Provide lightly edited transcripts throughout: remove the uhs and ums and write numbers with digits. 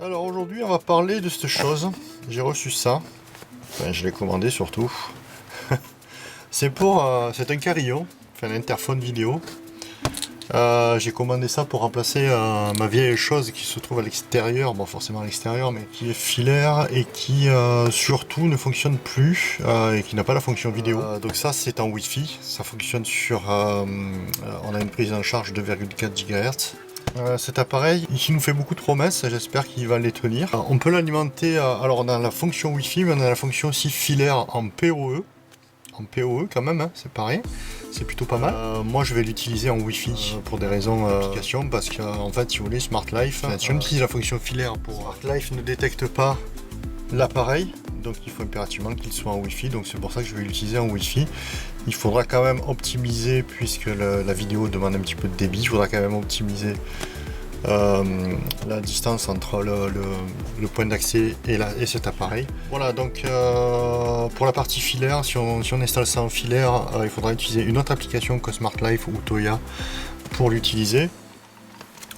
Alors aujourd'hui on va parler de cette chose. J'ai reçu ça. Enfin, je l'ai commandé surtout. C'est un carillon, enfin un interphone vidéo. J'ai commandé ça pour remplacer ma vieille chose qui se trouve à l'extérieur, bon forcément à l'extérieur, mais qui est filaire et qui surtout ne fonctionne plus et qui n'a pas la fonction vidéo. Donc ça c'est en Wi-Fi, ça fonctionne sur... on a une prise en charge de 2,4 GHz. Cet appareil, il nous fait beaucoup de promesses, j'espère qu'il va les tenir. On peut l'alimenter, alors on a la fonction Wi-Fi, mais on a la fonction aussi filaire en PoE. En PoE quand même, hein, c'est pareil, c'est plutôt pas mal. Moi je vais l'utiliser en Wi-Fi pour des raisons d'application, parce qu'en fait si vous voulez Smart Life, si on utilise la fonction filaire pour Smart Life ne détecte pas l'appareil, donc il faut impérativement qu'il soit en Wi-Fi, donc c'est pour ça que je vais l'utiliser en Wi-Fi. Il faudra quand même optimiser, puisque la vidéo demande un petit peu de débit, il faudra quand même optimiser la distance entre le point d'accès et cet appareil. Voilà, donc pour la partie filaire, si on installe ça en filaire, il faudra utiliser une autre application que Smart Life ou Toya pour l'utiliser.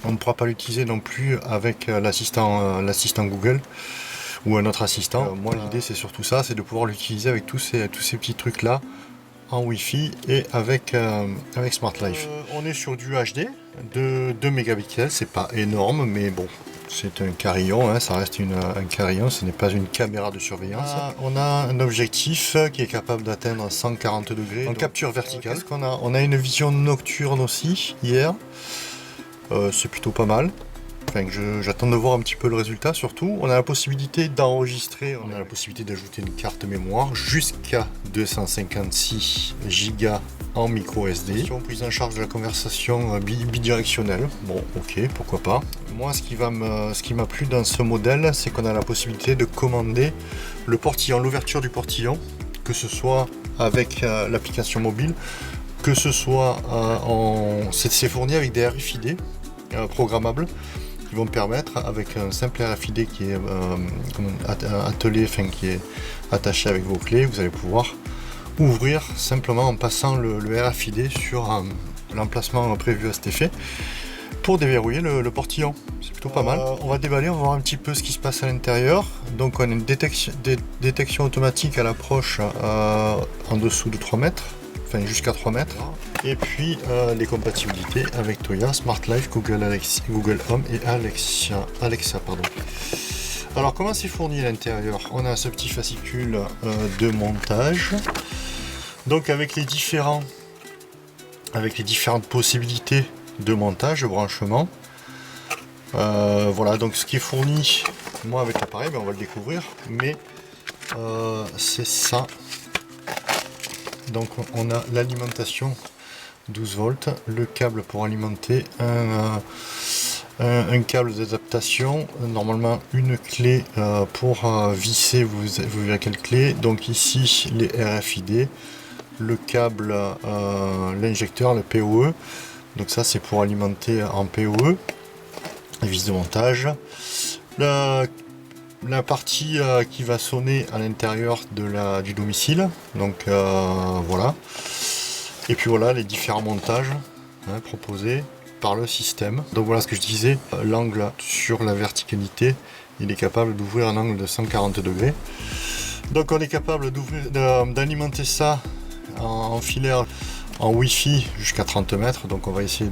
On ne pourra pas l'utiliser non plus avec l'assistant Google ou un autre assistant. Moi l'idée c'est surtout ça, c'est de pouvoir l'utiliser avec tous ces petits trucs là en Wi-Fi et avec Smart Life. On est sur du HD de 2 mégapixels, c'est pas énorme mais bon, c'est un carillon, hein, ça reste un carillon, ce n'est pas une caméra de surveillance. On a un objectif qui est capable d'atteindre 140 degrés en capture verticale. On a une vision nocturne aussi hier, c'est plutôt pas mal. Enfin, j'attends de voir un petit peu le résultat surtout. On a la possibilité d'enregistrer, on a la possibilité d'ajouter une carte mémoire jusqu'à 256 Go en micro SD. Prise en charge de la conversation bidirectionnelle. Bon, ok, pourquoi pas. Moi, ce qui m'a plu dans ce modèle, c'est qu'on a la possibilité de commander le portillon, l'ouverture du portillon, que ce soit avec l'application mobile, que ce soit c'est fourni avec des RFID programmables, qui vont permettre, avec un simple RFID qui est qui est attaché avec vos clés, vous allez pouvoir ouvrir simplement en passant le RFID sur l'emplacement prévu à cet effet pour déverrouiller le portillon. C'est plutôt pas mal. On va déballer, on va voir un petit peu ce qui se passe à l'intérieur. Donc on a une détection automatique à l'approche en dessous de 3 mètres. Enfin jusqu'à 3 mètres. Et puis les compatibilités avec Toya, Smart Life, Google Home et Alexa. Pardon. Alors comment c'est fourni à l'intérieur? On a ce petit fascicule de montage. Donc avec les différentes possibilités de montage, de branchement. Voilà, donc ce qui est fourni, moi avec l'appareil, on va le découvrir, mais c'est ça. Donc on a l'alimentation 12 volts, le câble pour alimenter, un câble d'adaptation, normalement une clé pour visser, vous verrez quelle clé, donc ici les RFID, le câble, l'injecteur, le PoE, donc ça c'est pour alimenter en PoE, les vis de montage, la partie qui va sonner à l'intérieur du domicile, donc voilà, et puis voilà les différents montages proposés par le système. Donc voilà ce que je disais, l'angle sur la verticalité, il est capable d'ouvrir un angle de 140 degrés, donc on est capable d'alimenter ça en filaire en Wi-Fi jusqu'à 30 mètres, donc on va essayer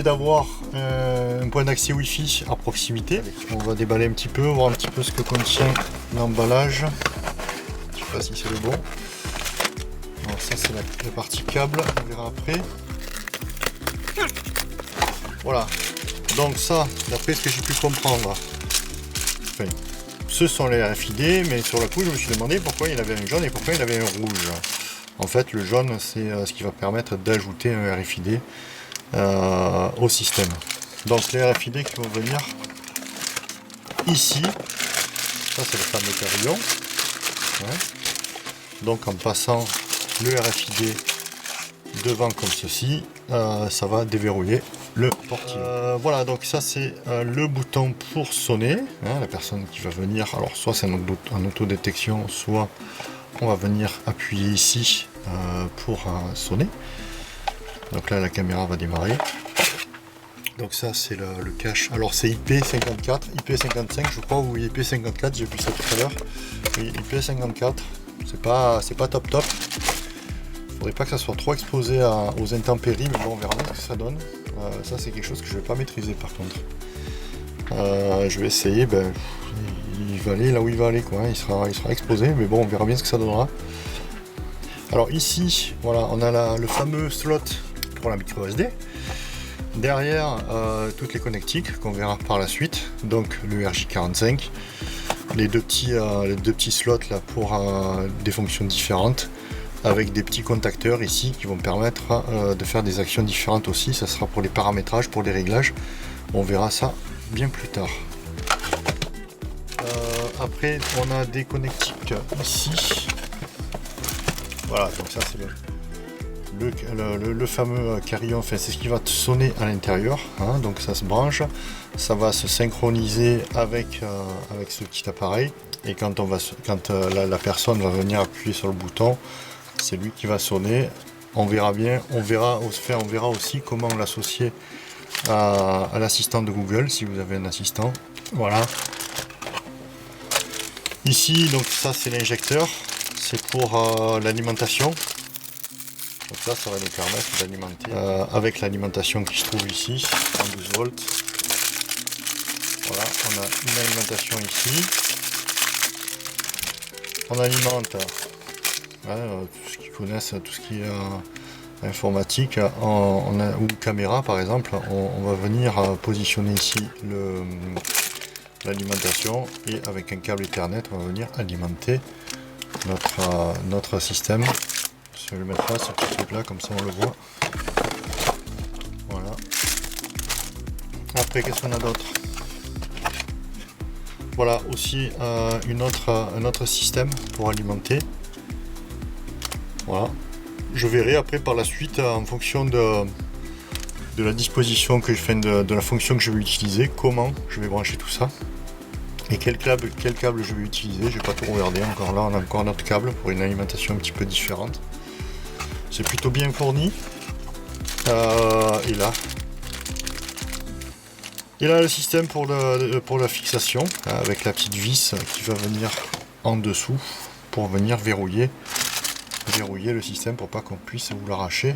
d'avoir un point d'accès Wi-Fi à proximité. On va déballer un petit peu, voir un petit peu ce que contient l'emballage. Je sais pas si c'est le bon. Alors ça c'est la partie câble, on verra après. Voilà, donc ça, d'après ce que j'ai pu comprendre, enfin, ce sont les RFID, mais sur le coup je me suis demandé pourquoi il avait un jaune et pourquoi il avait un rouge. En fait, le jaune, c'est ce qui va permettre d'ajouter un RFID au système. Donc les RFID qui vont venir ici, ça c'est le fameux carillon. Ouais. Donc en passant le RFID devant comme ceci, ça va déverrouiller le portillon. Voilà, donc ça c'est le bouton pour sonner. La personne qui va venir, alors soit c'est en autodétection, soit on va venir appuyer ici pour sonner. Donc là la caméra va démarrer. Donc ça c'est le cache. Alors c'est IP54, IP55 je crois, ou IP54, j'ai vu ça tout à l'heure. Oui, IP54, c'est pas top top. Faudrait pas que ça soit trop exposé aux intempéries, mais bon on verra bien ce que ça donne. Ça c'est quelque chose que je vais pas maîtriser par contre. Je vais essayer, il va aller là où il va aller quoi, hein. Il sera exposé, mais bon on verra bien ce que ça donnera. Alors ici, voilà, on a le fameux slot pour la micro SD. Derrière, toutes les connectiques qu'on verra par la suite, donc le RJ45, les deux petits slots là pour des fonctions différentes, avec des petits contacteurs ici qui vont permettre de faire des actions différentes aussi. Ça sera pour les paramétrages, pour les réglages. On verra ça bien plus tard. Après, on a des connectiques ici. Voilà, donc ça c'est le fameux carillon, enfin c'est ce qui va sonner à l'intérieur, hein, donc ça se branche, ça va se synchroniser avec ce petit appareil, et quand la personne va venir appuyer sur le bouton, c'est lui qui va sonner. On verra bien, on verra aussi comment l'associer à l'assistant de Google si vous avez un assistant. Voilà. Ici, donc ça c'est l'injecteur, c'est pour l'alimentation. Donc ça va nous permettre d'alimenter avec l'alimentation qui se trouve ici en 12 volts. Voilà, on a une alimentation ici. On alimente tout ce qui connaissent, tout ce qui est informatique ou caméra par exemple. On va venir positionner ici l'alimentation, et avec un câble Ethernet on va venir alimenter notre système. Je vais le mettre là, ce petit truc là, comme ça on le voit. Voilà. Après, qu'est-ce qu'on a d'autre? Voilà, aussi un autre système pour alimenter. Voilà. Je verrai après par la suite, en fonction de la disposition que je fais, de la fonction que je vais utiliser, comment je vais brancher tout ça. Et quel câble je vais utiliser. Je vais pas tout regarder encore là, on a encore notre câble pour une alimentation un petit peu différente. C'est plutôt bien fourni. Et là le système pour la fixation, avec la petite vis qui va venir en dessous pour venir verrouiller le système, pour pas qu'on puisse vous l'arracher,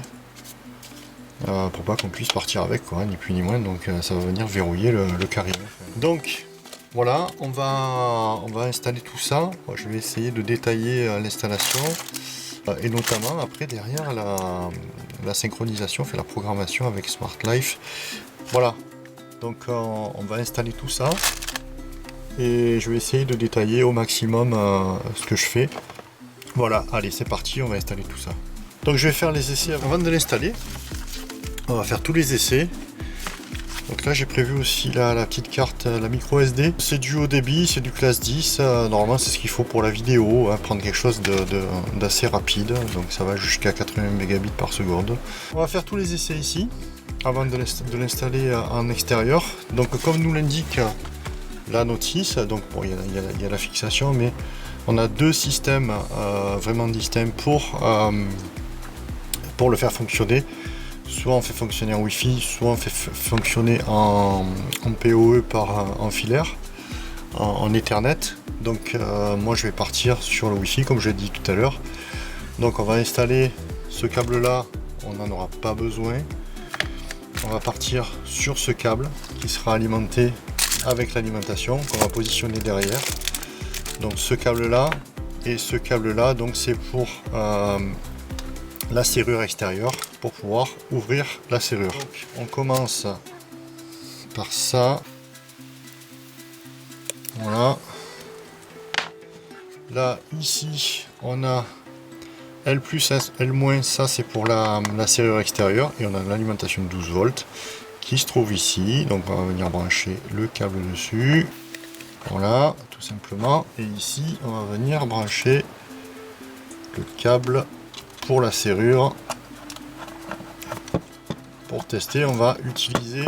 pour pas qu'on puisse partir avec quoi, ni plus ni moins. Donc ça va venir verrouiller le carillon. Donc voilà, on va installer tout ça. Je vais essayer de détailler l'installation. Et notamment après derrière la synchronisation, la programmation avec Smart Life. Voilà, donc on va installer tout ça, et je vais essayer de détailler au maximum ce que je fais. Voilà, allez c'est parti, on va installer tout ça. Donc je vais faire les essais avant de l'installer. On va faire tous les essais. Donc là j'ai prévu aussi la petite carte, la micro SD. C'est du haut débit, c'est du classe 10. Normalement c'est ce qu'il faut pour la vidéo, hein, prendre quelque chose d'assez rapide. Donc ça va jusqu'à 80 mégabits par seconde. On va faire tous les essais ici, avant de l'installer en extérieur. Donc comme nous l'indique la notice, donc bon, il y a la fixation, mais on a deux systèmes vraiment distincts pour le faire fonctionner. Soit on fait fonctionner en Wi-Fi, soit on fait fonctionner en PoE en filaire, en Ethernet. Donc moi je vais partir sur le Wi-Fi comme je l'ai dit tout à l'heure. Donc on va installer ce câble là, on n'en aura pas besoin. On va partir sur ce câble qui sera alimenté avec l'alimentation qu'on va positionner derrière. Donc ce câble là et ce câble là, donc c'est pour la serrure extérieure, pour pouvoir ouvrir la serrure. Donc, on commence par ça. Voilà. Là, ici, on a L+, L-, ça c'est pour la serrure extérieure, et on a l'alimentation de 12 volts qui se trouve ici. Donc on va venir brancher le câble dessus. Voilà, tout simplement. Et ici, on va venir brancher le câble pour la serrure. Pour tester, on va utiliser.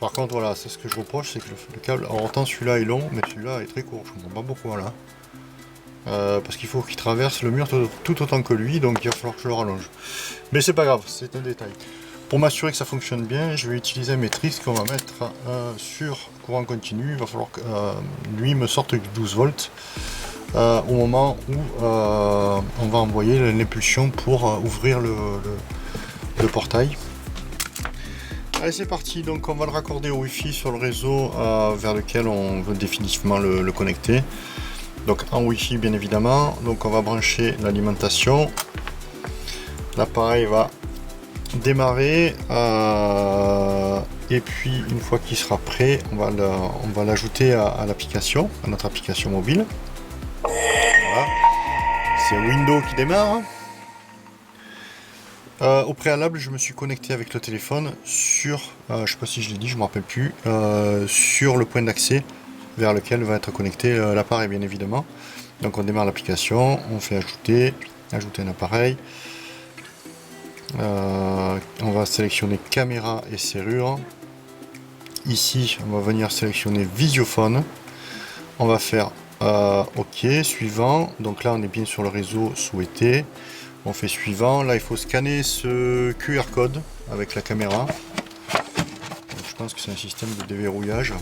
Par contre, voilà, c'est ce que je reproche, c'est que le câble. Alors, autant celui-là est long, mais celui-là est très court. Je ne comprends pas pourquoi là. Parce qu'il faut qu'il traverse le mur tout autant que lui, donc il va falloir que je le rallonge. Mais c'est pas grave, c'est un détail. Pour m'assurer que ça fonctionne bien, je vais utiliser un maîtrise qu'on va mettre sur courant continu. Il va falloir que lui me sorte du 12 volts au moment où on va envoyer l'impulsion pour ouvrir le portail. Allez, c'est parti, donc on va le raccorder au Wi-Fi sur le réseau vers lequel on veut définitivement le connecter. Donc en Wi-Fi bien évidemment, donc on va brancher l'alimentation. L'appareil va démarrer et puis une fois qu'il sera prêt, on va l'ajouter à l'application, à notre application mobile. Voilà, c'est Windows qui démarre. Au préalable, je me suis connecté avec le téléphone sur, je sais pas si je l'ai dit, je me rappelle plus, sur le point d'accès vers lequel va être connecté l'appareil bien évidemment. Donc on démarre l'application, on fait ajouter un appareil. On va sélectionner caméra et serrure. Ici, on va venir sélectionner visiophone. On va faire OK, suivant. Donc là, on est bien sur le réseau souhaité. On fait suivant. Là, il faut scanner ce QR code avec la caméra. Donc, je pense que c'est un système de déverrouillage.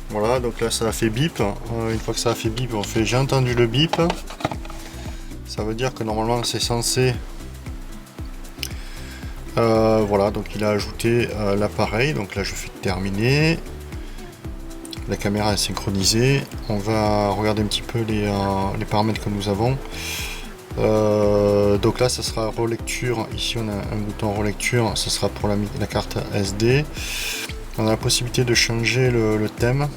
Voilà, donc là, ça a fait bip. Une fois que ça a fait bip, on fait j'ai entendu le bip. Ça veut dire que normalement, c'est censé... voilà, donc il a ajouté l'appareil. Donc là, je fais terminer. La caméra est synchronisée. On va regarder un petit peu les paramètres que nous avons. Donc là, ça sera relecture. Ici, on a un bouton relecture. Ça sera pour la carte SD. On a la possibilité de changer le thème,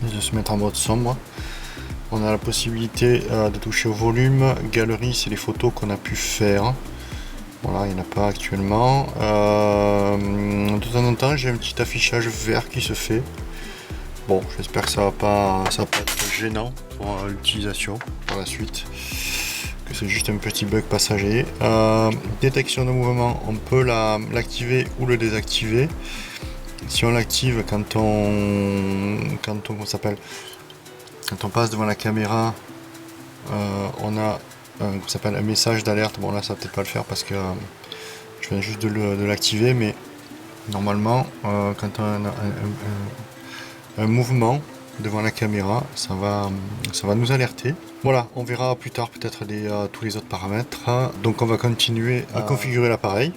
de se mettre en mode sombre. On a la possibilité de toucher au volume. Galerie, c'est les photos qu'on a pu faire. Voilà, il n'y en a pas actuellement. De temps en temps, j'ai un petit affichage vert qui se fait. Bon, j'espère que ça va pas être gênant pour l'utilisation par la suite. Que c'est juste un petit bug passager. Détection de mouvement, on peut l'activer ou le désactiver. Si on l'active quand on passe devant la caméra, on a un message d'alerte. Bon là ça va peut-être pas le faire parce que je viens juste de l'activer, mais normalement quand on a un mouvement devant la caméra, ça va nous alerter. Voilà, on verra plus tard peut-être tous les autres paramètres. Donc on va continuer à configurer l'appareil.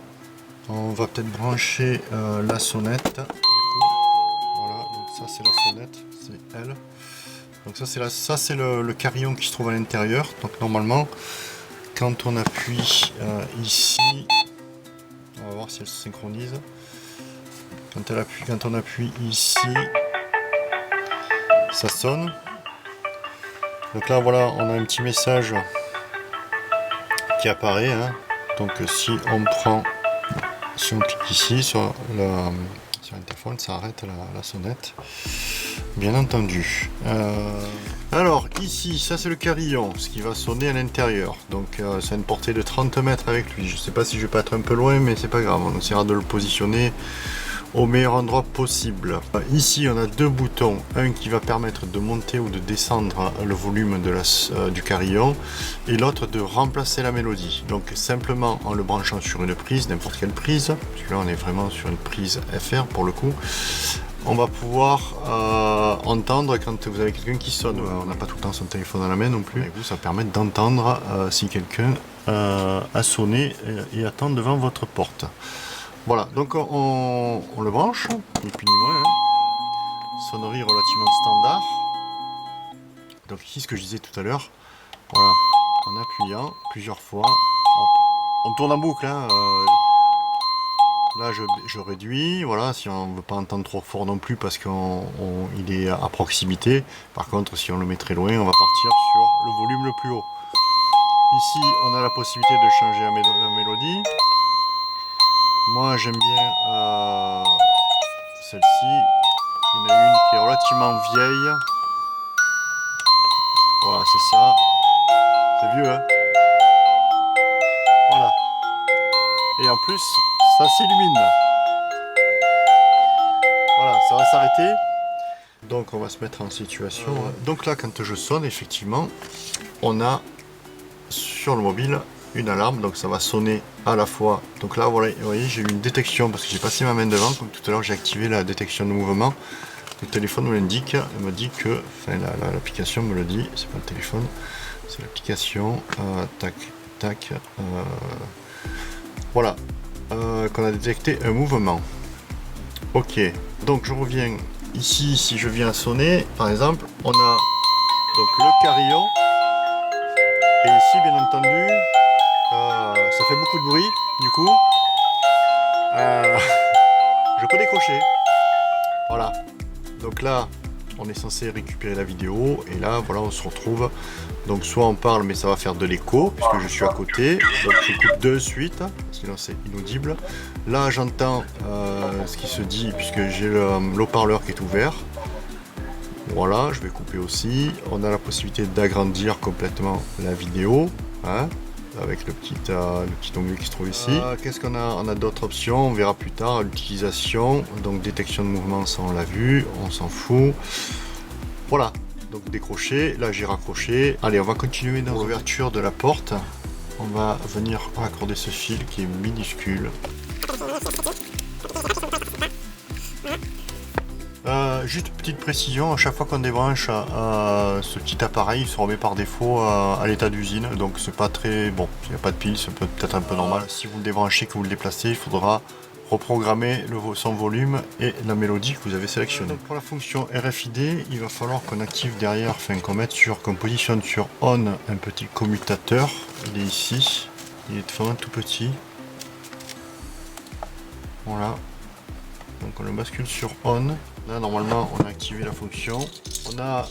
On va peut-être brancher la sonnette. Voilà, donc ça c'est la sonnette, c'est elle. Donc ça c'est le carillon qui se trouve à l'intérieur. Donc normalement, quand on appuie ici, on va voir si elle se synchronise. Quand on appuie ici, ça sonne. Donc là voilà, on a un petit message qui apparaît. Hein. Donc si on clique ici sur l'interphone, ça arrête la sonnette. Bien entendu. Alors ici, ça c'est le carillon, ce qui va sonner à l'intérieur. Donc c'est une portée de 30 mètres avec lui. Je sais pas si je vais pas être un peu loin, mais c'est pas grave. On essaiera de le positionner au meilleur endroit possible. Ici on a deux boutons, un qui va permettre de monter ou de descendre le volume du carillon et l'autre de remplacer la mélodie. Donc simplement en le branchant sur une prise, n'importe quelle prise, parce que là on est vraiment sur une prise FR pour le coup, on va pouvoir entendre quand vous avez quelqu'un qui sonne. On n'a pas tout le temps son téléphone à la main non plus. Et vous, ça permet d'entendre si quelqu'un a sonné et attend devant votre porte. Voilà, donc on le branche, ni plus ni moins. Hein. Sonnerie relativement standard. Donc ici, ce que je disais tout à l'heure, voilà, en appuyant plusieurs fois, hop, on tourne en boucle. Hein, là, je réduis, voilà, si on ne veut pas entendre trop fort non plus parce qu'il est à proximité. Par contre, si on le met très loin, on va partir sur le volume le plus haut. Ici, on a la possibilité de changer la mélodie. Moi j'aime bien celle-ci. Il y en a une qui est relativement vieille. Voilà, c'est ça. C'est vieux, hein. Voilà. Et en plus, ça s'illumine. Voilà, ça va s'arrêter. Donc on va se mettre en situation. Donc là, quand je sonne, effectivement, on a sur le mobile une alarme, donc ça va sonner à la fois. Donc là, voilà, vous voyez, j'ai eu une détection parce que j'ai passé ma main devant, comme tout à l'heure j'ai activé la détection de mouvement. Le téléphone me l'indique, elle me dit que, enfin l'application me le dit, c'est pas le téléphone, c'est l'application, tac, tac, voilà, qu'on a détecté un mouvement. Ok, donc je reviens ici, si je viens sonner, par exemple, on a donc le carillon, et ici, bien entendu, ça fait beaucoup de bruit, du coup, je peux décrocher, voilà. Donc là, on est censé récupérer la vidéo, et là, voilà, on se retrouve. Donc soit on parle, mais ça va faire de l'écho, puisque je suis à côté. Donc je coupe de suite, sinon c'est inaudible. Là, j'entends ce qui se dit, puisque j'ai l'haut-parleur qui est ouvert. Voilà, je vais couper aussi. On a la possibilité d'agrandir complètement la vidéo, hein, avec le petit onglet qui se trouve ici. Qu'est-ce qu'on a? On a d'autres options, on verra plus tard. L'utilisation, donc détection de mouvement, ça on l'a vu, on s'en fout. Voilà, donc décrocher, là j'ai raccroché. Allez, on va continuer dans l'ouverture de la porte. On va venir raccorder ce fil qui est minuscule. Juste petite précision, à chaque fois qu'on débranche ce petit appareil, il se remet par défaut à l'état d'usine, donc c'est pas très bon, il n'y a pas de pile, c'est peut-être un peu normal. Si vous le débranchez, que vous le déplacez, il faudra reprogrammer son volume et la mélodie que vous avez sélectionnée. Pour la fonction RFID, il va falloir qu'on active derrière, enfin qu'on positionne sur ON un petit commutateur. Il est ici, il est vraiment tout petit. Voilà. Donc on le bascule sur ON. Là normalement on a activé la fonction. On a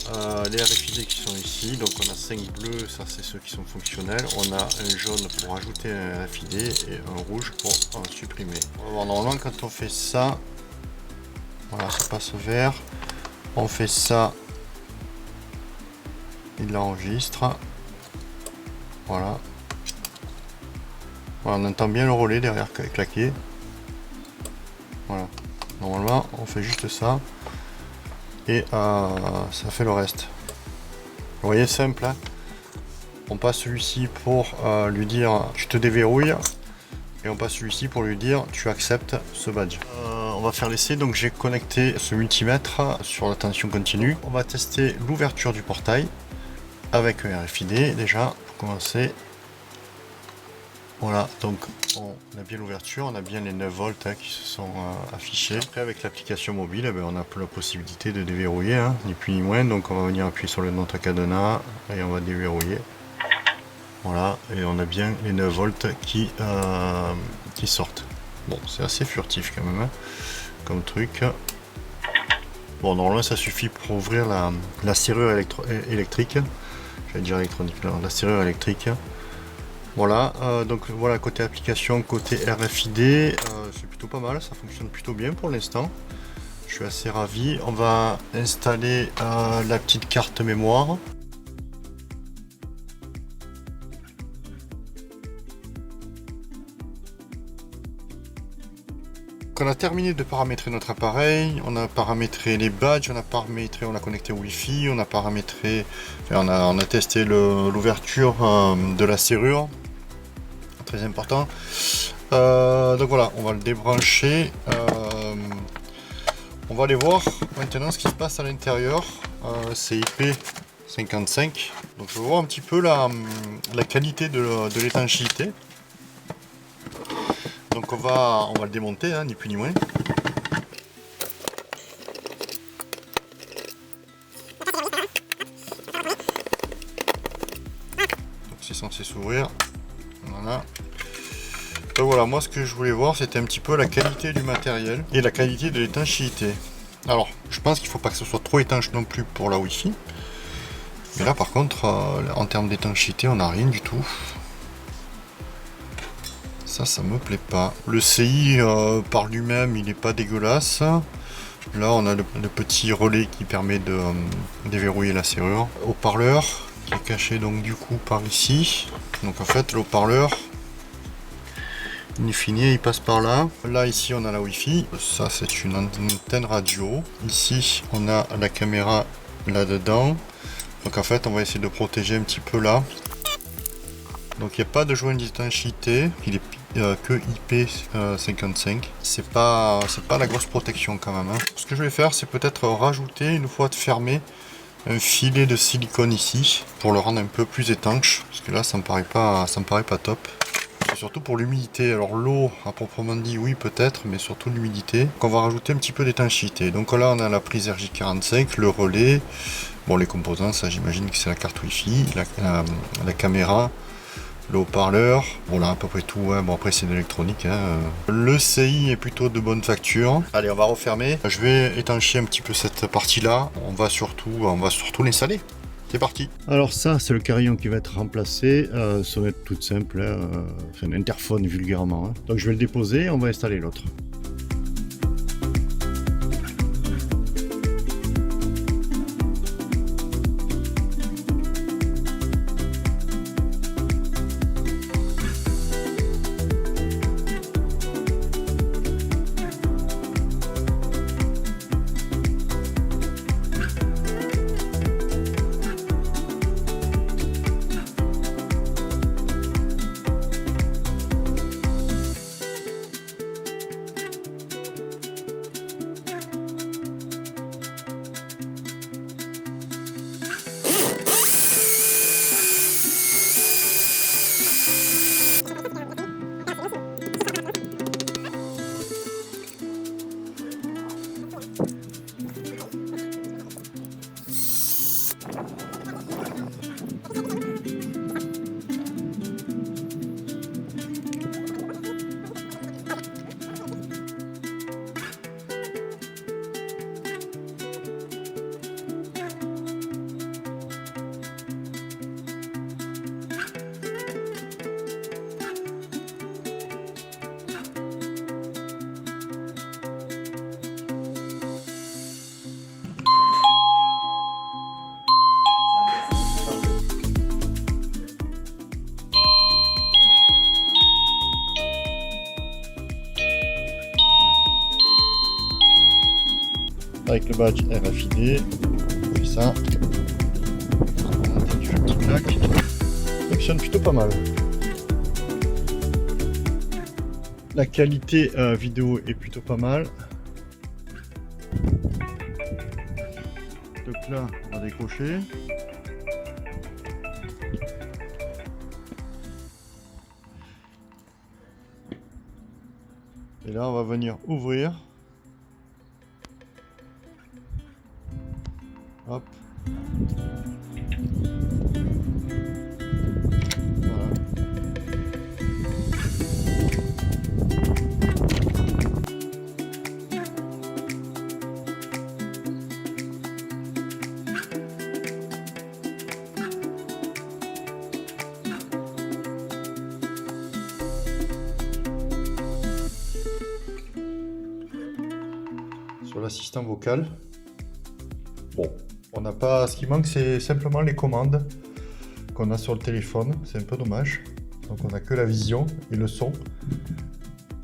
les RFID qui sont ici. Donc on a 5 bleus, ça c'est ceux qui sont fonctionnels. On a un jaune pour ajouter un RFID et un rouge pour en supprimer. On va voir normalement quand on fait ça. Voilà, ça passe vert. On fait ça. Il l'enregistre. Voilà. Voilà, on entend bien le relais derrière claquer. Voilà. Normalement, on fait juste ça et ça fait le reste. Vous voyez, simple. Hein, on passe celui-ci pour lui dire tu te déverrouilles et on passe celui-ci pour lui dire tu acceptes ce badge. On va faire l'essai. Donc j'ai connecté ce multimètre sur la tension continue. On va tester l'ouverture du portail avec un RFID déjà pour commencer. Voilà, donc on a bien l'ouverture, on a bien les 9 volts hein, qui se sont affichés. Après avec l'application mobile, eh ben, on a la possibilité de déverrouiller, hein, ni plus ni moins. Donc on va venir appuyer sur notre cadenas et on va déverrouiller. Voilà, et on a bien les 9 volts qui sortent. Bon, c'est assez furtif quand même, hein, comme truc. Bon, normalement ça suffit pour ouvrir la serrure électrique. J'allais dire électronique, non, la serrure électrique. Voilà, donc voilà, côté application, côté RFID, c'est plutôt pas mal, ça fonctionne plutôt bien pour l'instant. Je suis assez ravi. On va installer la petite carte mémoire. On a terminé de paramétrer notre appareil, on a paramétré les badges, on a connecté au Wi-Fi, on a paramétré, enfin, on a testé l'ouverture de la serrure, très important. Donc voilà, on va le débrancher. On va aller voir maintenant ce qui se passe à l'intérieur. C'est IP55. Donc je vais voir un petit peu la qualité de l'étanchéité. Donc on va le démonter, hein, ni plus ni moins. C'est censé s'ouvrir. Voilà. Donc voilà, moi ce que je voulais voir c'était un petit peu la qualité du matériel et la qualité de l'étanchéité. Alors je pense qu'il ne faut pas que ce soit trop étanche non plus pour la Wi-Fi. Mais là par contre en termes d'étanchéité on n'a rien du tout. Ça me plaît pas. Le CI par lui-même il n'est pas dégueulasse. Là on a le petit relais qui permet de déverrouiller la serrure. Haut-parleur qui est caché donc du coup par ici. Donc en fait le haut-parleur in fine il passe par là. Là ici on a la Wi-Fi. Ça c'est une antenne radio. Ici on a la caméra là dedans. Donc en fait on va essayer de protéger un petit peu là. Donc il n'y a pas de joint d'étanchéité, il est que IP55. C'est pas la grosse protection quand même. Hein. Ce que je vais faire, c'est peut-être rajouter, une fois fermé, un filet de silicone ici pour le rendre un peu plus étanche, parce que là ça me paraît pas top. Et surtout pour l'humidité. Alors l'eau à proprement dit oui peut-être, mais surtout l'humidité. Donc on va rajouter un petit peu d'étanchéité. Donc là on a la prise RJ45, le relais, bon les composants, ça j'imagine que c'est la carte Wi-Fi, la caméra, le haut-parleur, voilà à peu près tout, hein. Bon après c'est de l'électronique, hein. Le CI est plutôt de bonne facture. Allez, on va refermer. Je vais étancher un petit peu cette partie là, on va surtout l'installer. C'est parti. Alors ça c'est le carillon qui va être remplacé, sonnette toute simple, hein, c'est un interphone vulgairement, hein. Donc je vais le déposer, on va installer l'autre. Avec le badge RFID, on fait ça. On a un petit clac. Ça fonctionne plutôt pas mal. La qualité vidéo est plutôt pas mal. Donc là, on va décrocher. Et là, on va venir ouvrir. Hop. Voilà. Sur l'assistant vocal. Bon. On n'a pas. Ce qui manque, c'est simplement les commandes qu'on a sur le téléphone. C'est un peu dommage. Donc on n'a que la vision et le son.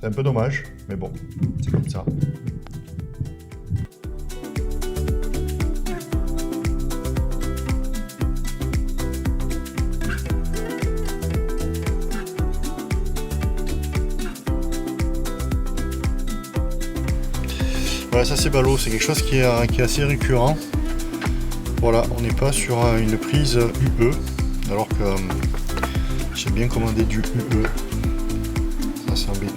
C'est un peu dommage, mais bon, c'est comme ça. Voilà, ça c'est ballot. C'est quelque chose qui est assez récurrent. Voilà, on n'est pas sur une prise UE, alors que j'ai bien commandé du UE. Ça c'est embêtant.